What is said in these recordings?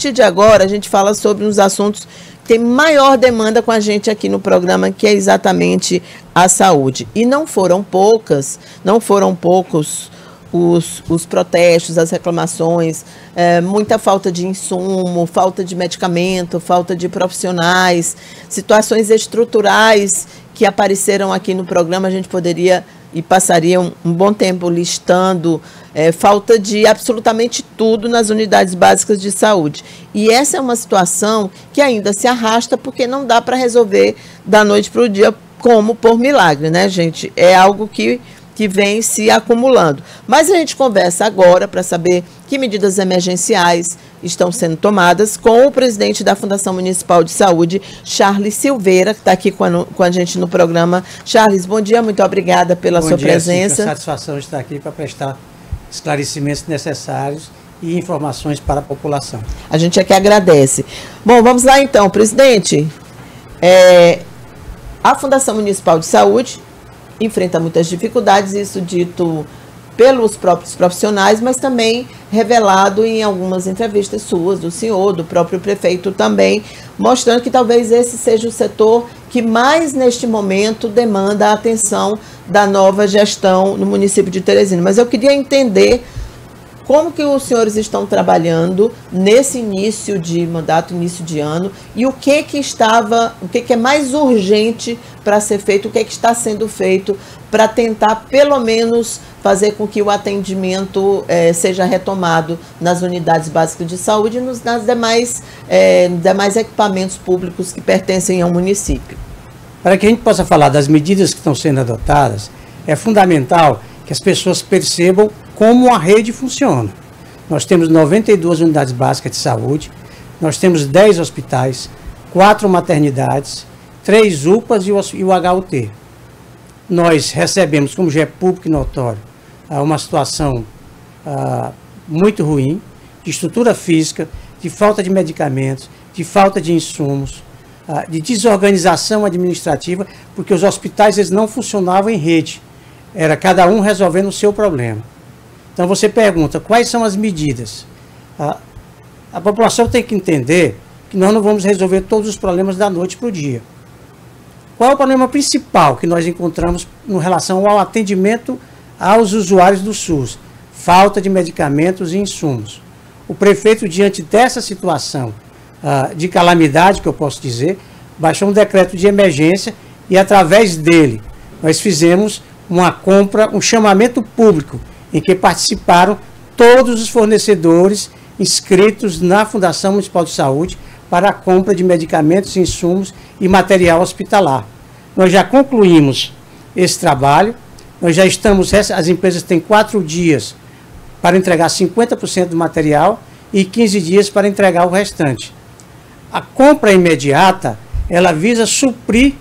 partir de agora, a gente fala sobre uns assuntos que têm maior demanda com a gente aqui no programa, que é exatamente a saúde. E não foram poucos os protestos, as reclamações, muita falta de insumo, falta de medicamento, falta de profissionais, situações estruturais que apareceram aqui no programa. A gente poderia e passaria um bom tempo listando falta de absolutamente tudo nas unidades básicas de saúde. E essa é uma situação que ainda se arrasta, porque não dá para resolver da noite para o dia como por milagre, né, gente? É algo que vem se acumulando. Mas a gente conversa agora para saber que medidas emergenciais estão sendo tomadas com o presidente da Fundação Municipal de Saúde, Charles Silveira, que está aqui com a gente no programa. Charles, bom dia, muito obrigada pela sua presença. Sim, é uma satisfação estar aqui para prestar esclarecimentos necessários e informações para a população. A gente é que agradece. Bom, vamos lá então, presidente. A Fundação Municipal de Saúde enfrenta muitas dificuldades, isso dito pelos próprios profissionais, mas também revelado em algumas entrevistas suas, do senhor, do próprio prefeito também, mostrando que talvez esse seja o setor que mais neste momento demanda a atenção da nova gestão no município de Teresina. Mas eu queria entender como que os senhores estão trabalhando nesse início de mandato, início de ano, e o que é mais urgente para ser feito, o que está sendo feito para tentar, pelo menos, fazer com que o atendimento seja retomado nas unidades básicas de saúde e nos demais equipamentos públicos que pertencem ao município. Para que a gente possa falar das medidas que estão sendo adotadas, é fundamental que as pessoas percebam como a rede funciona. Nós temos 92 unidades básicas de saúde, nós temos 10 hospitais, 4 maternidades, 3 UPAs e o HUT. Nós recebemos, como já é público e notório, uma situação muito ruim, de estrutura física, de falta de medicamentos, de falta de insumos, de desorganização administrativa, porque os hospitais eles não funcionavam em rede. Era cada um resolvendo o seu problema. Então você pergunta, quais são as medidas? A população tem que entender que nós não vamos resolver todos os problemas da noite para o dia. Qual é o problema principal que nós encontramos em relação ao atendimento aos usuários do SUS? Falta de medicamentos e insumos. O prefeito, diante dessa situação de calamidade, que eu posso dizer, baixou um decreto de emergência e, através dele, nós fizemos uma compra, um chamamento público, em que participaram todos os fornecedores inscritos na Fundação Municipal de Saúde para a compra de medicamentos, insumos e material hospitalar. Nós já concluímos esse trabalho, nós já estamos, as empresas têm 4 dias para entregar 50% do material e 15 dias para entregar o restante. A compra imediata, ela visa suprir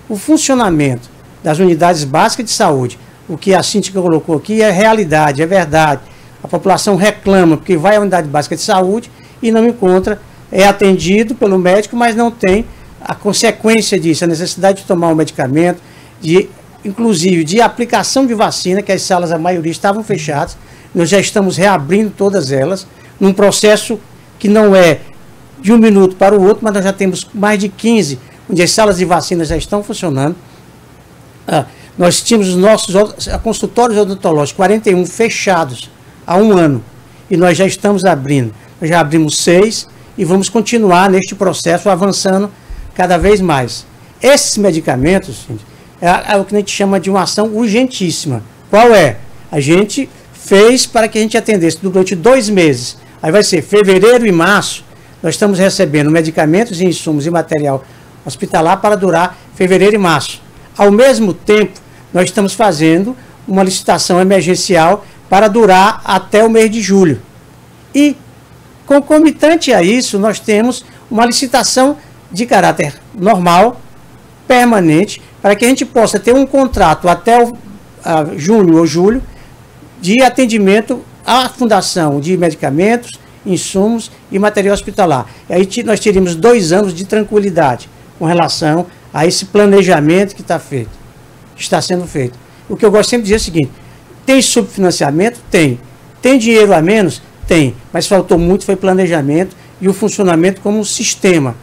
o funcionamento das unidades básicas de saúde. O que a síndica colocou aqui é realidade, é verdade. A população reclama porque vai à unidade básica de saúde e não encontra, é atendido pelo médico, mas não tem a consequência disso, a necessidade de tomar um medicamento, inclusive de aplicação de vacina, que as salas, a maioria, estavam fechadas. Nós já estamos reabrindo todas elas, num processo que não é de um minuto para o outro, mas nós já temos mais de 15, onde as salas de vacina já estão funcionando. Nós tínhamos os nossos consultórios odontológicos, 41 fechados há um ano, e nós já estamos abrindo. Nós já abrimos 6 e vamos continuar neste processo, avançando cada vez mais. Esses medicamentos, gente, é o que a gente chama de uma ação urgentíssima. Qual é? A gente fez para que a gente atendesse durante 2 meses. Aí vai ser fevereiro e março, nós estamos recebendo medicamentos e insumos e material hospitalar para durar fevereiro e março. Ao mesmo tempo, nós estamos fazendo uma licitação emergencial para durar até o mês de julho. E, concomitante a isso, nós temos uma licitação de caráter normal, permanente, para que a gente possa ter um contrato até junho ou julho de atendimento à fundação de medicamentos, insumos e material hospitalar. E aí nós teríamos 2 anos de tranquilidade com relação a esse planejamento que está sendo feito. O que eu gosto sempre de dizer é o seguinte: tem subfinanciamento? Tem. Tem dinheiro a menos? Tem. Mas faltou muito, foi planejamento, e o funcionamento como um sistema,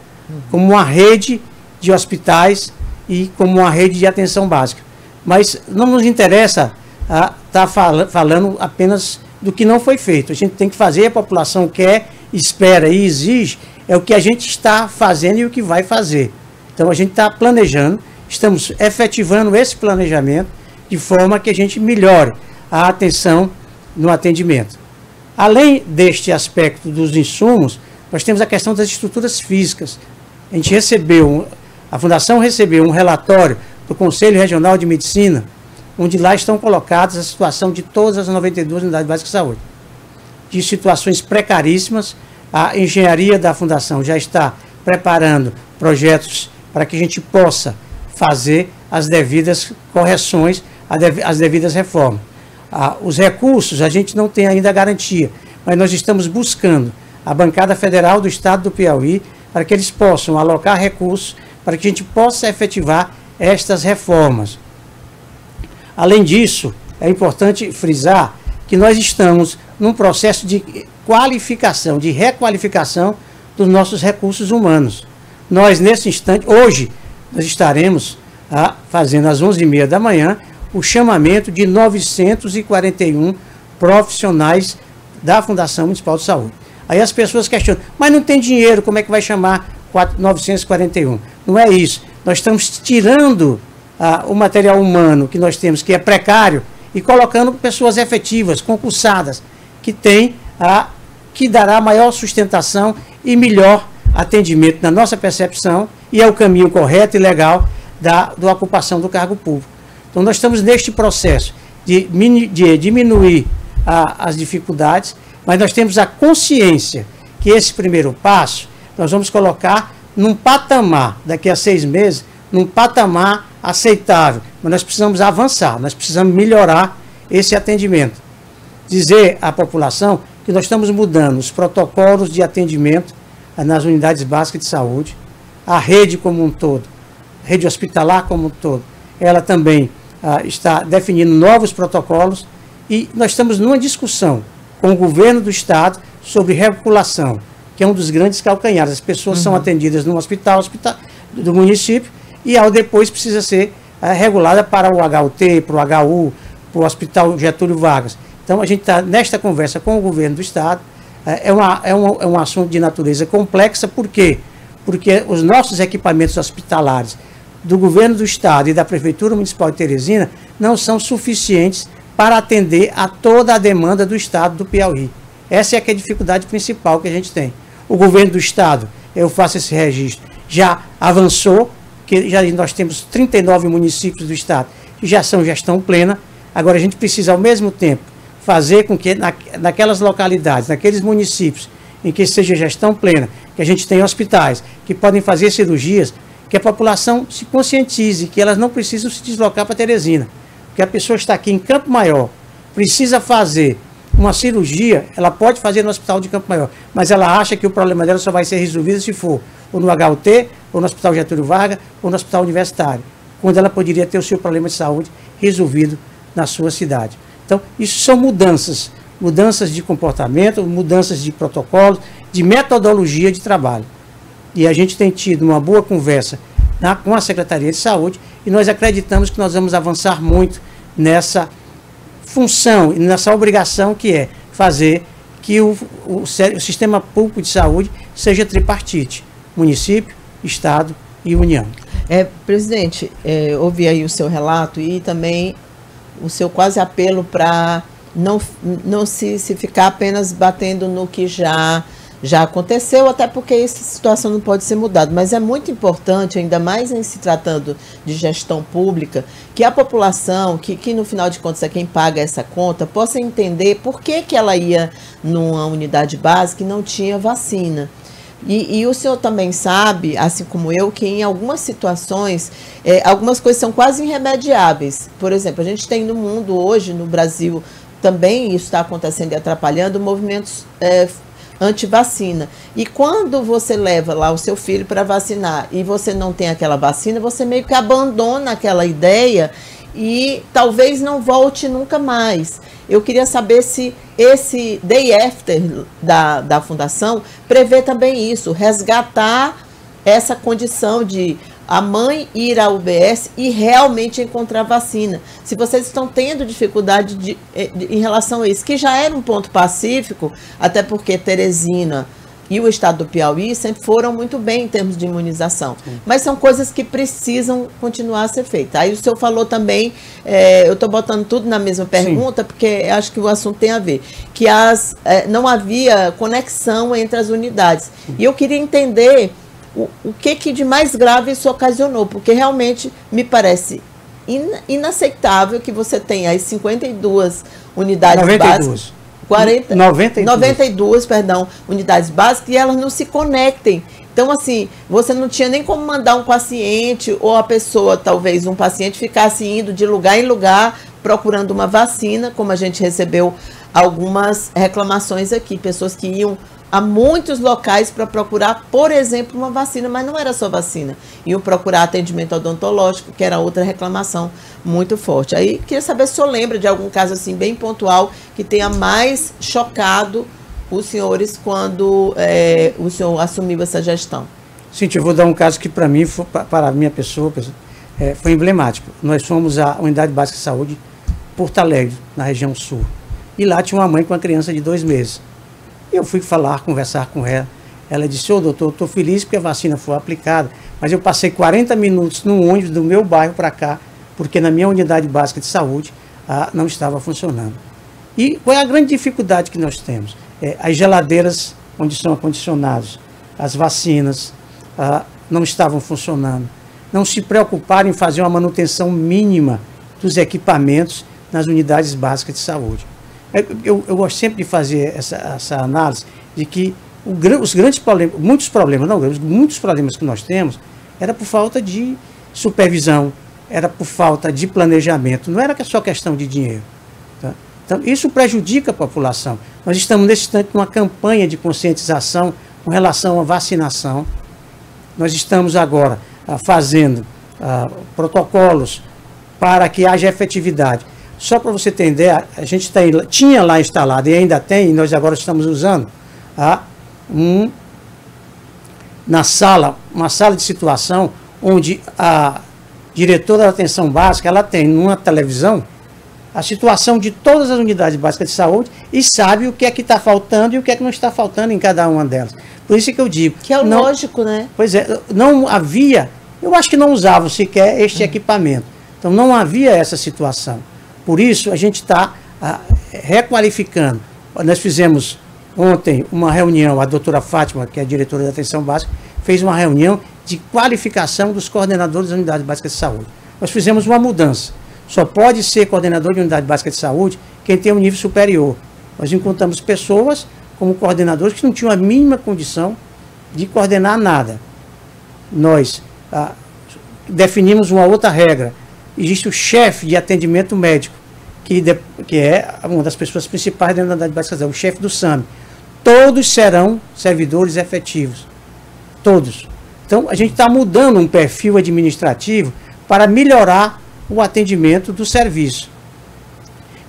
como uma rede de hospitais e como uma rede de atenção básica. Mas não nos interessa estar falando apenas do que não foi feito. A gente tem que fazer, a população quer, espera e exige, é o que a gente está fazendo e o que vai fazer. Então a gente está planejando, estamos efetivando esse planejamento de forma que a gente melhore a atenção no atendimento. Além deste aspecto dos insumos, nós temos a questão das estruturas físicas. A Fundação recebeu um relatório do Conselho Regional de Medicina, onde lá estão colocadas a situação de todas as 92 unidades básicas de saúde. De situações precaríssimas, a engenharia da Fundação já está preparando projetos para que a gente possa fazer as devidas correções, as devidas reformas. Os recursos, a gente não tem ainda garantia, mas nós estamos buscando a bancada federal do Estado do Piauí para que eles possam alocar recursos para que a gente possa efetivar estas reformas. Além disso, é importante frisar que nós estamos num processo de qualificação, de requalificação dos nossos recursos humanos. Nós, nesse instante, hoje, nós estaremos fazendo às 11h30 da manhã o chamamento de 941 profissionais da Fundação Municipal de Saúde. Aí as pessoas questionam, mas não tem dinheiro, como é que vai chamar 941? Não é isso. Nós estamos tirando o material humano que nós temos, que é precário, e colocando pessoas efetivas, concursadas, que dará maior sustentação e melhor atendimento na nossa percepção, e é o caminho correto e legal da ocupação do cargo público. Então nós estamos neste processo de diminuir as dificuldades, mas nós temos a consciência que esse primeiro passo nós vamos colocar num patamar, daqui a 6 meses, num patamar aceitável, mas nós precisamos avançar, nós precisamos melhorar esse atendimento. Dizer à população que nós estamos mudando os protocolos de atendimento nas unidades básicas de saúde, a rede como um todo, a rede hospitalar como um todo, ela também está definindo novos protocolos e nós estamos numa discussão com o governo do Estado sobre regulação, que é um dos grandes calcanhares. As pessoas são atendidas num hospital do município e ao depois precisa ser regulada para o HUT, para o HU, para o Hospital Getúlio Vargas. Então a gente está nesta conversa com o governo do Estado, é um assunto de natureza complexa, por quê? Porque os nossos equipamentos hospitalares do governo do Estado e da Prefeitura Municipal de Teresina não são suficientes para atender a toda a demanda do Estado do Piauí. Essa é a dificuldade principal que a gente tem. O governo do Estado, eu faço esse registro, já avançou, que nós temos 39 municípios do Estado que já são gestão plena. Agora a gente precisa, ao mesmo tempo, fazer com que naquelas localidades, naqueles municípios em que seja gestão plena, que a gente tenha hospitais que podem fazer cirurgias, que a população se conscientize que elas não precisam se deslocar para Teresina. Porque a pessoa está aqui em Campo Maior, precisa fazer uma cirurgia, ela pode fazer no Hospital de Campo Maior, mas ela acha que o problema dela só vai ser resolvido se for ou no HUT, ou no Hospital Getúlio Vargas, ou no Hospital Universitário, quando ela poderia ter o seu problema de saúde resolvido na sua cidade. Então, isso são mudanças de comportamento, mudanças de protocolo, de metodologia de trabalho. E a gente tem tido uma boa conversa com a Secretaria de Saúde e nós acreditamos que nós vamos avançar muito nessa função e nessa obrigação que é fazer que o sistema público de saúde seja tripartite, município, Estado e União. Presidente, ouvi aí o seu relato e também o seu quase apelo para não se ficar apenas batendo no que já aconteceu, até porque essa situação não pode ser mudada, mas é muito importante, ainda mais em se tratando de gestão pública, que a população, que no final de contas é quem paga essa conta, possa entender por que ela ia numa unidade básica e não tinha vacina. E o senhor também sabe, assim como eu, que em algumas situações, algumas coisas são quase irremediáveis. Por exemplo, a gente tem no mundo hoje, no Brasil, também isso está acontecendo e atrapalhando movimentos anti-vacina. E quando você leva lá o seu filho para vacinar e você não tem aquela vacina, você meio que abandona aquela ideia e talvez não volte nunca mais. Eu queria saber se esse Day After da Fundação prevê também isso, resgatar essa condição de a mãe ir à UBS e realmente encontrar vacina. Se vocês estão tendo dificuldade em relação a isso, que já era um ponto pacífico, até porque Teresina e o estado do Piauí sempre foram muito bem em termos de imunização. Mas são coisas que precisam continuar a ser feitas. Aí o senhor falou também, eu estou botando tudo na mesma pergunta, porque acho que o assunto tem a ver, que não havia conexão entre as unidades. E eu queria entender o que de mais grave isso ocasionou, porque realmente me parece inaceitável que você tenha as 52 unidades 92. básicas. 92, unidades básicas, e elas não se conectem. Então, assim, você não tinha nem como mandar um paciente, ou a pessoa, talvez um paciente, ficasse indo de lugar em lugar, procurando uma vacina, como a gente recebeu algumas reclamações aqui, pessoas que iam a muitos locais para procurar, por exemplo, uma vacina, mas não era só vacina. Iam procurar atendimento odontológico, que era outra reclamação muito forte. Aí, queria saber se o senhor lembra de algum caso assim bem pontual que tenha mais chocado os senhores quando o senhor assumiu essa gestão. Sim, eu vou dar um caso que para mim, para a minha pessoa, foi emblemático. Nós fomos à Unidade Básica de Saúde Porto Alegre, na região sul. E lá tinha uma mãe com uma criança de 2 meses. Eu fui conversar com ela. Ela disse: ô doutor, estou feliz porque a vacina foi aplicada, mas eu passei 40 minutos no ônibus do meu bairro para cá, porque na minha unidade básica de saúde não estava funcionando. E qual é a grande dificuldade que nós temos? As geladeiras onde são acondicionados, as vacinas não estavam funcionando. Não se preocuparam em fazer uma manutenção mínima dos equipamentos nas unidades básicas de saúde. Eu gosto sempre de fazer essa análise de que os grandes problemas, muitos problemas que nós temos, era por falta de supervisão, era por falta de planejamento, não era só questão de dinheiro. Tá? Então, isso prejudica a população. Nós estamos, nesse instante, numa campanha de conscientização com relação à vacinação. Nós estamos agora fazendo protocolos para que haja efetividade. Só para você ter ideia, a gente tinha lá instalado e ainda tem, e nós agora estamos usando, uma sala de situação onde a diretora da atenção básica, ela tem numa televisão a situação de todas as unidades básicas de saúde e sabe o que é que está faltando e o que é que não está faltando em cada uma delas. Por isso que eu digo... Que é o lógico, né? Pois é, não havia, eu acho que não usavam sequer este equipamento. Então não havia essa situação. Por isso, a gente está requalificando. Nós fizemos ontem uma reunião, a doutora Fátima, que é a diretora da atenção básica, fez uma reunião de qualificação dos coordenadores da unidade básica de saúde. Nós fizemos uma mudança. Só pode ser coordenador de unidade básica de saúde quem tem um nível superior. Nós encontramos pessoas como coordenadores que não tinham a mínima condição de coordenar nada. Nós definimos uma outra regra. Existe o chefe de atendimento médico, que é uma das pessoas principais da unidade básica de saúde, o chefe do SAMI. Todos serão servidores efetivos. Todos. Então, a gente está mudando um perfil administrativo para melhorar o atendimento do serviço.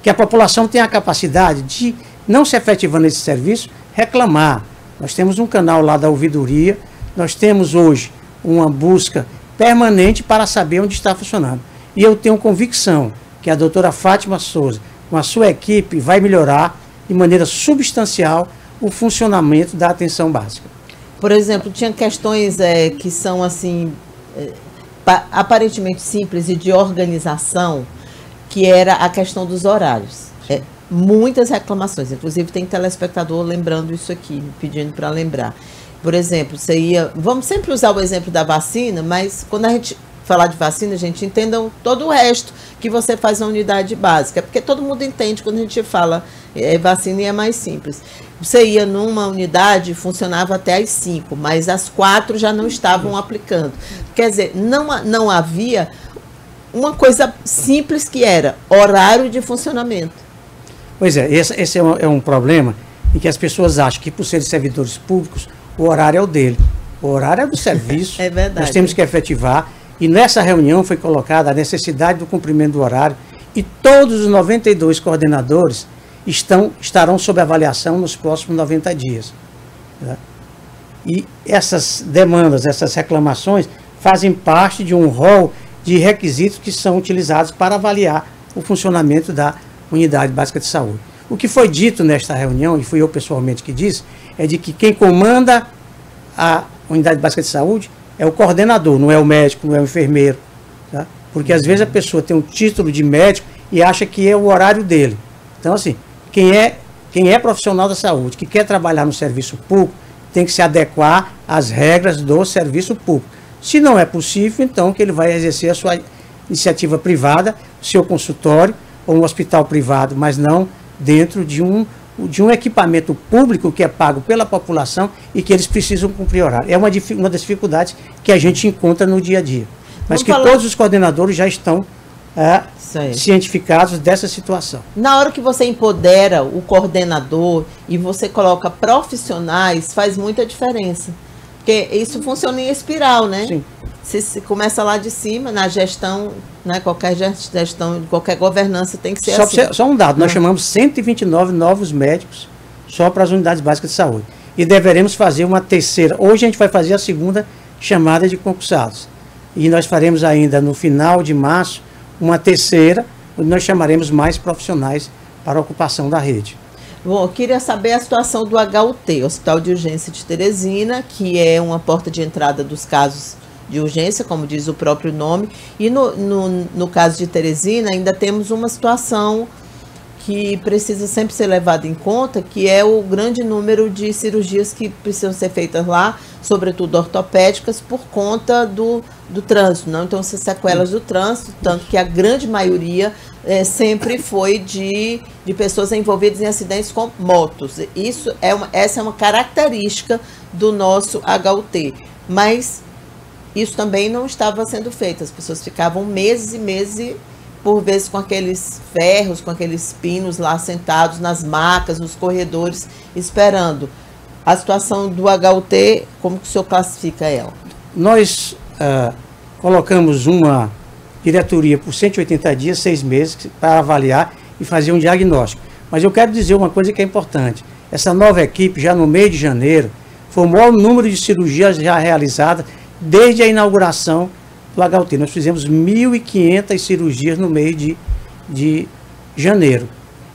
Que a população tenha a capacidade de, não se efetivando esse serviço, reclamar. Nós temos um canal lá da ouvidoria, nós temos hoje uma busca permanente para saber onde está funcionando. E eu tenho convicção que a doutora Fátima Souza, com a sua equipe, vai melhorar de maneira substancial o funcionamento da atenção básica. Por exemplo, tinha questões que são assim, aparentemente simples e de organização, que era a questão dos horários. Muitas reclamações, inclusive tem telespectador lembrando isso aqui, me pedindo para lembrar. Por exemplo, vamos sempre usar o exemplo da vacina, mas quando a gente falar de vacina, gente, entendam todo o resto que você faz na unidade básica, porque todo mundo entende quando a gente fala vacina e é mais simples. Você ia numa unidade, funcionava até às 5, mas às 4 já não estavam aplicando. Quer dizer, não havia uma coisa simples que era horário de funcionamento. Pois é, esse é um problema em que as pessoas acham que por serem servidores públicos, o horário é o dele. O horário é do serviço. É verdade. Nós temos que efetivar. E nessa reunião foi colocada a necessidade do cumprimento do horário e todos os 92 coordenadores estarão sob avaliação nos próximos 90 dias. Tá? E essas demandas, essas reclamações fazem parte de um rol de requisitos que são utilizados para avaliar o funcionamento da Unidade Básica de Saúde. O que foi dito nesta reunião, e fui eu pessoalmente que disse, é de que quem comanda a Unidade Básica de Saúde é o coordenador, não é o médico, não é o enfermeiro. Tá? Porque às vezes a pessoa tem um título de médico e acha que é o horário dele. Então, assim, quem é profissional da saúde, que quer trabalhar no serviço público, tem que se adequar às regras do serviço público. Se não é possível, então que ele vai exercer a sua iniciativa privada, o seu consultório ou um hospital privado, mas não dentro de um equipamento público que é pago pela população e que eles precisam cumprir horário. É uma das dificuldades que a gente encontra no dia a dia. Mas que todos os coordenadores já estão cientificados dessa situação. Na hora que você empodera o coordenador e você coloca profissionais, faz muita diferença. Porque isso funciona em espiral, né? Sim. Se começa lá de cima, na gestão, né? Qualquer gestão, qualquer governança tem que ser assim. Só um dado, nós chamamos 129 novos médicos só para as unidades básicas de saúde. E deveremos fazer uma terceira. Hoje a gente vai fazer a segunda chamada de concursados. E nós faremos ainda no final de março uma terceira, onde nós chamaremos mais profissionais para a ocupação da rede. Bom, eu queria saber a situação do HUT, Hospital de Urgência de Teresina, que é uma porta de entrada dos casos de urgência, como diz o próprio nome. E no caso de Teresina, ainda temos uma situação que precisa sempre ser levada em conta, que é o grande número de cirurgias que precisam ser feitas lá, sobretudo ortopédicas, por conta do trânsito, não? Então, essas sequelas do trânsito, tanto que a grande maioria sempre foi de pessoas envolvidas em acidentes com motos. Essa é uma característica do nosso HUT, mas isso também não estava sendo feito. As pessoas ficavam meses e meses, por vezes com aqueles ferros, com aqueles pinos lá sentados nas macas, nos corredores, esperando. A situação do HUT, como que o senhor classifica ela? Nós colocamos uma diretoria por 180 dias, 6 meses, para avaliar e fazer um diagnóstico. Mas eu quero dizer uma coisa que é importante. Essa nova equipe, já no mês de janeiro, foi o maior número de cirurgias já realizadas desde a inauguração do HUT. Nós fizemos 1.500 cirurgias no mês de janeiro.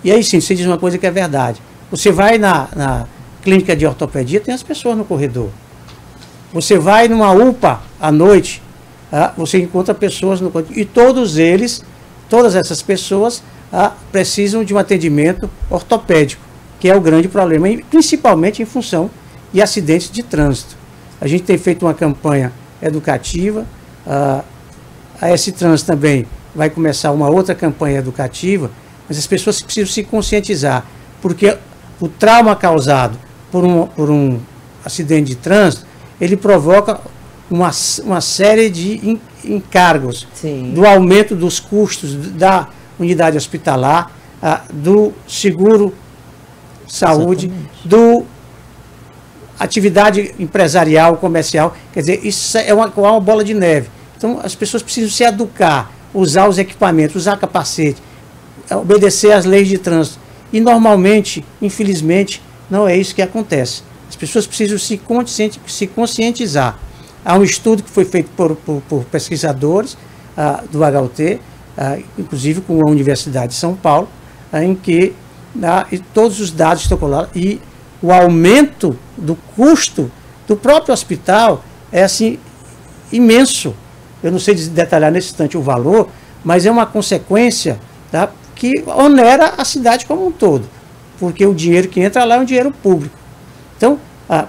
E aí sim, você diz uma coisa que é verdade. Você vai na clínica de ortopedia, tem as pessoas no corredor. Você vai numa UPA à noite, você encontra pessoas no corredor. E todas essas pessoas precisam de um atendimento ortopédico, que é o grande problema, principalmente em função de acidentes de trânsito. A gente tem feito uma campanha educativa. A S-Trans também vai começar uma outra campanha educativa, mas as pessoas precisam se conscientizar, porque o trauma causado por um acidente de trânsito, ele provoca uma série de encargos. Sim. Do aumento dos custos da unidade hospitalar, do seguro saúde, do atividade empresarial, comercial. Quer dizer, isso é uma bola de neve. Então, as pessoas precisam se educar, usar os equipamentos, usar capacete, obedecer às leis de trânsito. E, normalmente, infelizmente, não é isso que acontece. As pessoas precisam se conscientizar. Há um estudo que foi feito por pesquisadores do HUT, inclusive com a Universidade de São Paulo, em que todos os dados estão colados. E o aumento do custo do próprio hospital é assim imenso. Eu não sei detalhar nesse instante o valor, mas é uma consequência, tá, que onera a cidade como um todo, porque o dinheiro que entra lá é um dinheiro público. Então,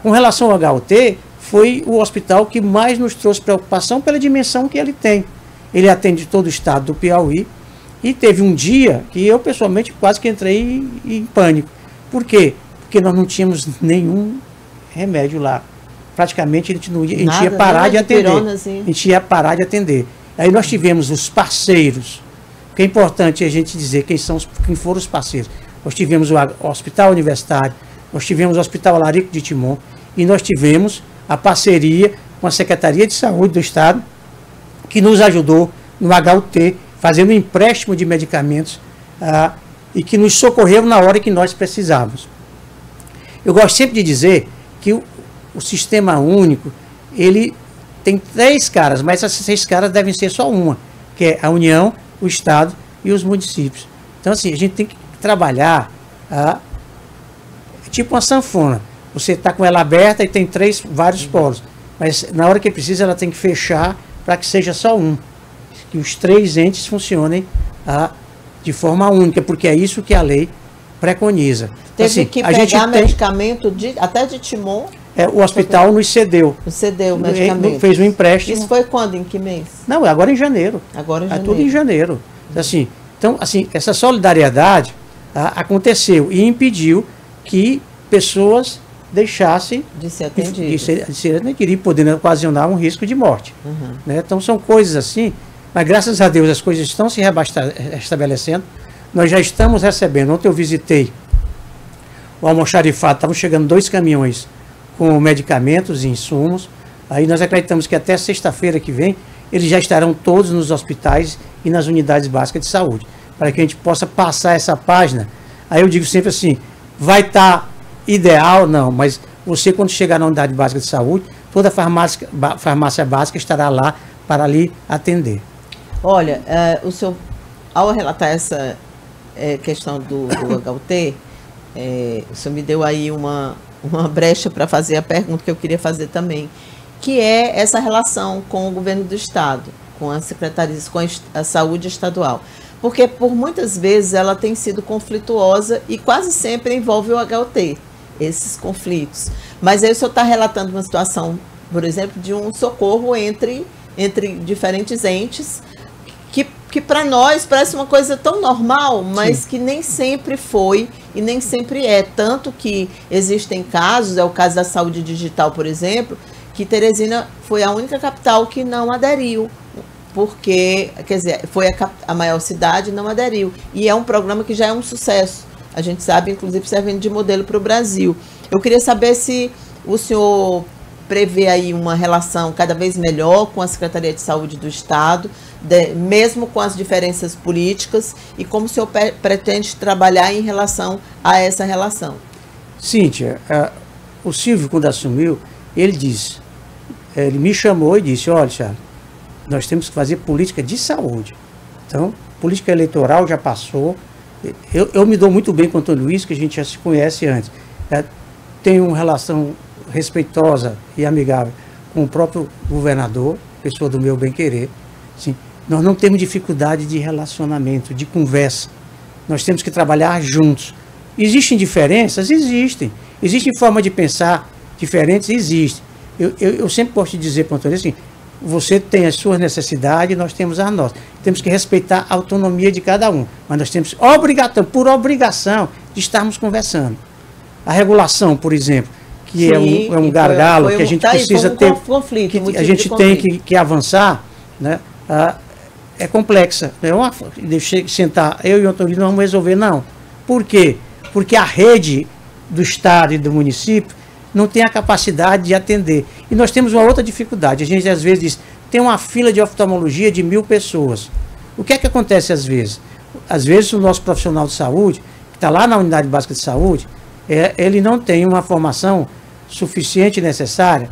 com relação ao HUT, foi o hospital que mais nos trouxe preocupação pela dimensão que ele tem. Ele atende todo o estado do Piauí e teve um dia que eu pessoalmente quase que entrei em pânico. Por quê? Porque nós não tínhamos nenhum remédio lá. Praticamente a gente ia parar de atender. A gente ia parar de atender. Aí nós tivemos os parceiros, que é importante a gente dizer quem foram os parceiros. Nós tivemos o Hospital Universitário, nós tivemos o Hospital Alarico de Timon e nós tivemos a parceria com a Secretaria de Saúde do Estado, que nos ajudou no HUT, fazendo empréstimo de medicamentos e que nos socorreu na hora que nós precisávamos. Eu gosto sempre de dizer que o Sistema Único, ele tem 3 caras, mas essas 6 caras devem ser só uma, que é a União, o Estado e os municípios. Então, assim, a gente tem que trabalhar tipo uma sanfona. Você está com ela aberta e tem vários polos, mas na hora que precisa ela tem que fechar para que seja só um, que os 3 entes funcionem de forma única, porque é isso que a lei preconiza. Teve assim, que pegar medicamento até de Timon. O hospital nos cedeu. Cedeu medicamento. Fez um empréstimo. Isso foi quando? Em que mês? Não, é agora em janeiro. Agora em janeiro. É tudo em janeiro. Então, assim, essa solidariedade aconteceu e impediu que pessoas deixassem de ser atendidas. De ser atendidas e podendo ocasionar um risco de morte. Né? Então, são coisas assim, mas graças a Deus as coisas estão se restabelecendo. Nós já estamos recebendo. Ontem eu visitei o almoxarifado, estavam chegando 2 caminhões com medicamentos e insumos. Aí nós acreditamos que até sexta-feira que vem eles já estarão todos nos hospitais e nas unidades básicas de saúde, para que a gente possa passar essa página. Aí eu digo sempre assim, vai estar ideal? Não, mas você quando chegar na unidade básica de saúde, toda farmácia básica estará lá para lhe atender. Olha, o senhor, ao relatar essa questão do HUT, o senhor me deu aí uma brecha para fazer a pergunta que eu queria fazer também, que é essa relação com o governo do estado, com as secretarias, com a saúde estadual. Porque por muitas vezes ela tem sido conflituosa e quase sempre envolve o HUT, esses conflitos. Mas aí o senhor está relatando uma situação, por exemplo, de um socorro entre diferentes entes, que para nós parece uma coisa tão normal, mas Sim. que nem sempre foi e nem sempre é. Tanto que existem casos, é o caso da saúde digital, por exemplo, que Teresina foi a única capital que não aderiu, porque, quer dizer, foi a maior cidade e não aderiu. E é um programa que já é um sucesso. A gente sabe, inclusive, servindo de modelo para o Brasil. Eu queria saber se o senhor prevê aí uma relação cada vez melhor com a Secretaria de Saúde do Estado, mesmo com as diferenças políticas, e como o senhor pretende trabalhar em relação a essa relação. Cíntia, o Silvio, quando assumiu, ele me chamou e disse, olha, Charles, nós temos que fazer política de saúde. Então, política eleitoral já passou. Eu me dou muito bem com o Antônio Luiz, que a gente já se conhece antes. Tenho uma relação respeitosa e amigável com o próprio governador, pessoa do meu bem-querer. Assim, nós não temos dificuldade de relacionamento, de conversa. Nós temos que trabalhar juntos. Existem diferenças? Existem. Existem formas de pensar diferentes? Existem. Eu sempre gosto de dizer para o Antônio assim, você tem as suas necessidades, nós temos as nossas. Temos que respeitar a autonomia de cada um. Mas nós temos por obrigação de estarmos conversando. A regulação, por exemplo, que Sim, é um gargalo que a gente precisa ter, conflito, que a gente tem que avançar, né? É complexa. Deixa sentar, eu e o Antônio não vamos resolver, não. Por quê? Porque a rede do Estado e do município não tem a capacidade de atender. E nós temos uma outra dificuldade. A gente às vezes diz, tem uma fila de oftalmologia de 1000 pessoas. O que é que acontece às vezes? Às vezes o nosso profissional de saúde, que está lá na unidade básica de saúde, ele não tem uma formação suficiente e necessária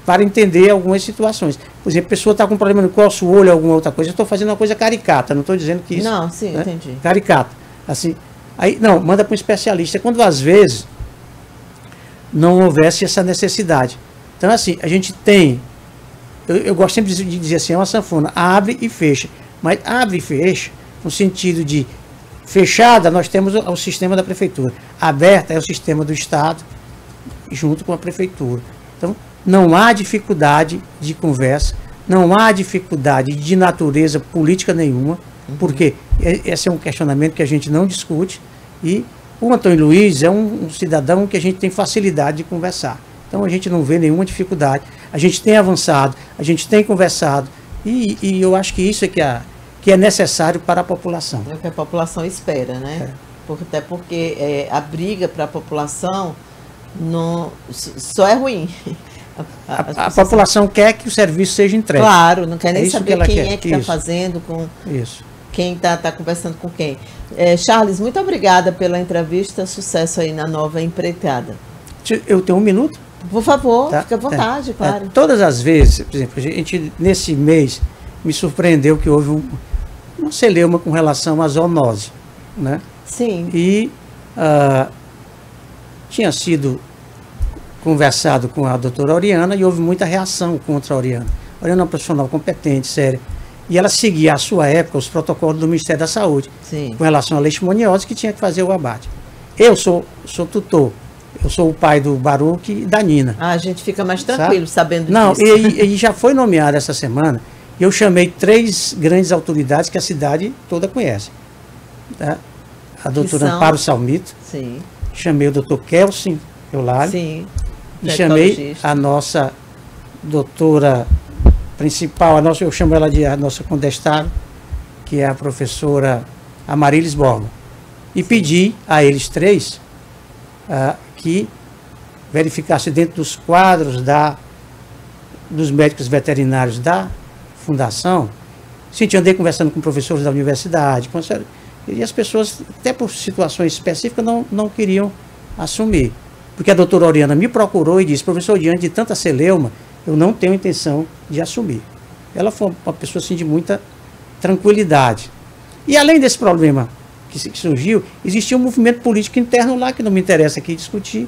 para entender algumas situações. Por exemplo, a pessoa está com um problema no coço, olho, alguma outra coisa. Eu estou fazendo uma coisa caricata, não estou dizendo que isso... Não, sim, né? Entendi. Caricata. Assim, aí, não, manda para um especialista. Quando às vezes não houvesse essa necessidade. Então, assim, a gente tem... Eu gosto sempre de dizer assim, é uma sanfona, abre e fecha. Mas abre e fecha no sentido de fechada, nós temos o sistema da prefeitura. Aberta é o sistema do Estado, junto com a prefeitura. Então, não há dificuldade de conversa, não há dificuldade de natureza política nenhuma, porque esse é um questionamento que a gente não discute, e o Antônio Luiz é um cidadão que a gente tem facilidade de conversar. Então, a gente não vê nenhuma dificuldade, a gente tem avançado, a gente tem conversado, e eu acho que isso é que é necessário para a população. É o que a população espera, né? Até porque a briga para a população só é ruim. A população quer que o serviço seja entregue. Claro, não quer nem saber quem quer. é que está fazendo, com isso. Quem está conversando com quem. Charles, muito obrigada pela entrevista, sucesso aí na nova empreitada. Eu tenho 1 minuto? Por favor, tá? Fica à vontade, claro. Todas as vezes, por exemplo, a gente, nesse mês, me surpreendeu que houve uma celeuma com relação à zoonose, né? Sim. E tinha sido conversado com a doutora Oriana e houve muita reação contra a Oriana. A Oriana é uma profissional competente, séria. E ela seguia, à sua época, os protocolos do Ministério da Saúde. Sim. Com relação à leishmaniose, que tinha que fazer o abate. Eu sou tutor. Eu sou o pai do Baruque e da Nina. A gente fica mais tranquilo sabendo Não, disso. E já foi nomeado essa semana. E eu chamei 3 grandes autoridades que a cidade toda conhece. Tá? A doutora Amparo Salmito. Sim. Chamei o doutor Kelsen Eulalio. Sim. E chamei a nossa doutora principal, eu chamo ela de a nossa condestável, que é a professora Amarilis Borba. E pedi a eles 3 que verificasse dentro dos quadros dos médicos veterinários da fundação. Sim, andei conversando com professores da universidade, e as pessoas, até por situações específicas, não queriam assumir. Porque a doutora Oriana me procurou e disse: professor, diante de tanta celeuma, eu não tenho intenção de assumir. Ela foi uma pessoa assim, de muita tranquilidade. E além desse problema que surgiu, existia um movimento político interno lá, que não me interessa aqui discutir.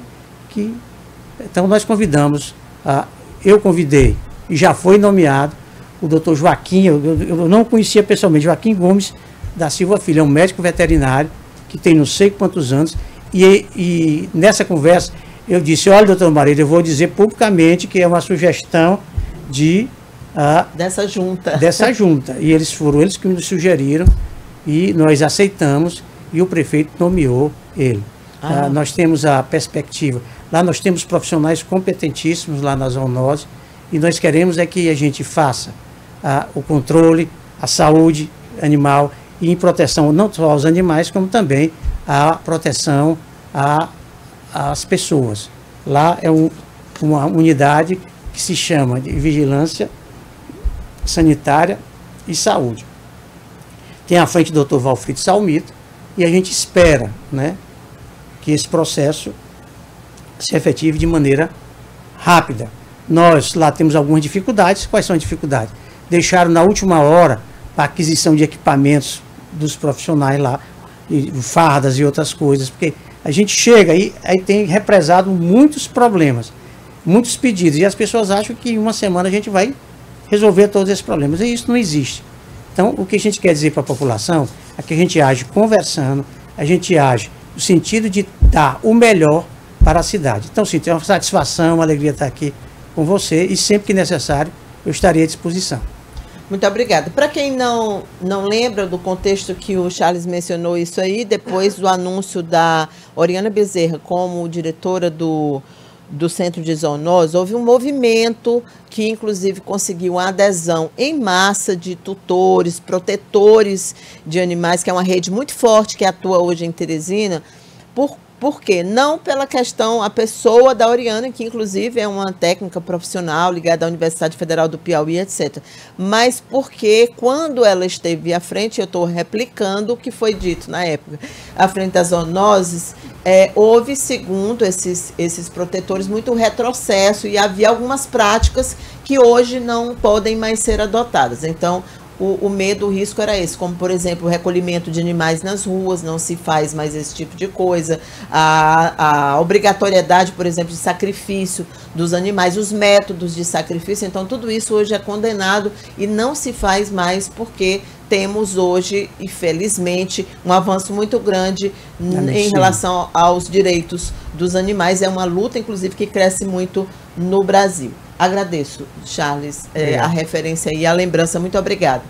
Então nós convidamos, eu convidei, e já foi nomeado, o doutor Joaquim, eu não conhecia pessoalmente, Joaquim Gomes da Silva Filho, é um médico veterinário, que tem não sei quantos anos, e nessa conversa eu disse: olha, doutor Marília, eu vou dizer publicamente que é uma sugestão dessa junta. E eles que me sugeriram, e nós aceitamos, e o prefeito nomeou ele. Nós temos a perspectiva, lá nós temos profissionais competentíssimos lá na zoonose, e nós queremos é que a gente faça o controle, a saúde animal, e em proteção não só aos animais, como também a proteção às pessoas. Lá é uma unidade que se chama de Vigilância Sanitária e Saúde. Tem à frente o doutor Valfrido Salmito, e a gente espera, né, que esse processo se efetive de maneira rápida. Nós lá temos algumas dificuldades. Quais são as dificuldades? Deixaram na última hora a aquisição de equipamentos dos profissionais lá, e fardas e outras coisas, porque a gente chega aí tem represado muitos problemas, muitos pedidos, e as pessoas acham que em uma semana a gente vai resolver todos esses problemas, e isso não existe. Então, o que a gente quer dizer para a população é que a gente age conversando, a gente age no sentido de dar o melhor para a cidade. Então, sim, tem uma satisfação, uma alegria estar aqui com você, e sempre que necessário, eu estarei à disposição. Muito obrigada. Para quem não lembra do contexto que o Charles mencionou isso aí, depois do anúncio da Oriana Bezerra como diretora do Centro de Zoonose, houve um movimento que, inclusive, conseguiu uma adesão em massa de tutores, protetores de animais, que é uma rede muito forte que atua hoje em Teresina. Por quê? Não pela questão, a pessoa da Oriana, que inclusive é uma técnica profissional ligada à Universidade Federal do Piauí, etc. Mas porque quando ela esteve à frente, eu estou replicando o que foi dito na época, à frente das zoonoses, houve, segundo esses protetores, muito retrocesso, e havia algumas práticas que hoje não podem mais ser adotadas. Então, o medo, o risco era esse, como, por exemplo, o recolhimento de animais nas ruas, não se faz mais esse tipo de coisa, a obrigatoriedade, por exemplo, de sacrifício dos animais, os métodos de sacrifício. Então, tudo isso hoje é condenado e não se faz mais, porque temos hoje, infelizmente, um avanço muito grande em relação aos direitos dos animais. É uma luta, inclusive, que cresce muito no Brasil. Agradeço, Charles, a referência e a lembrança. Muito obrigada.